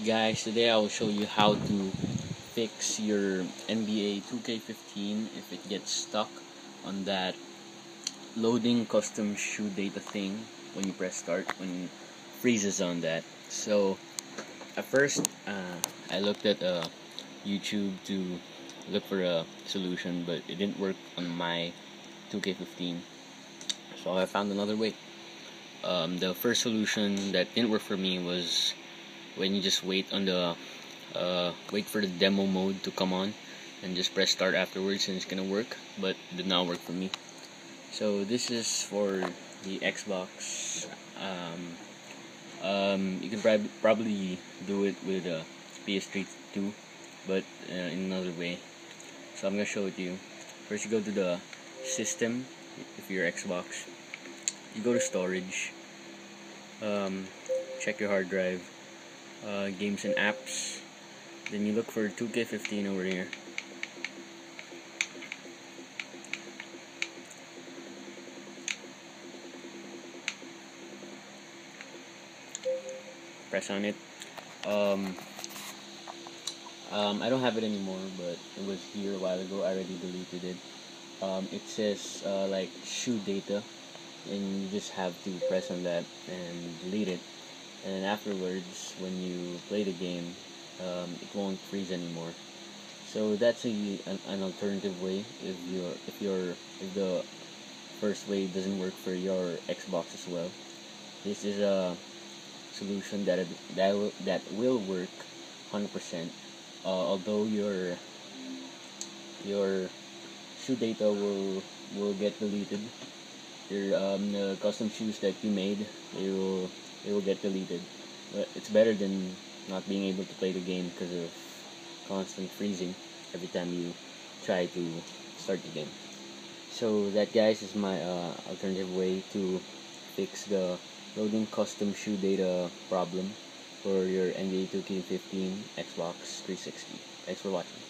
guys, today I will show you how to fix your NBA 2K15 if it gets stuck on that loading custom shoe data thing when you press start, when it freezes on that. So at first I looked at YouTube to look for a solution, but it didn't work on my 2K15, so I found another way. The first solution that didn't work for me was when you just wait for the demo mode to come on and just press start afterwards, and it's gonna work, but it did not work for me. So this is for the Xbox. You can probably do it with a PS3 too, but in another way. So I'm gonna show it to you. First, you go to the system. If you're Xbox, you go to storage. Check your hard drive. Games and apps. Then you look for 2K15 over here. Press on it. I don't have it anymore, but it was here a while ago. I already deleted it. It says like shoe data, and you just have to press on that and delete it. And afterwards, when you play the game, it won't freeze anymore. So that's an alternative way if the first way doesn't work for your Xbox as well. This is a solution that will work 100%. Although your shoe data will get deleted. The custom shoes that you made, it will get deleted. But it's better than not being able to play the game because of constant freezing every time you try to start the game. So that, guys, is my alternative way to fix the loading custom shoe data problem for your NBA 2K15 Xbox 360. Thanks for watching.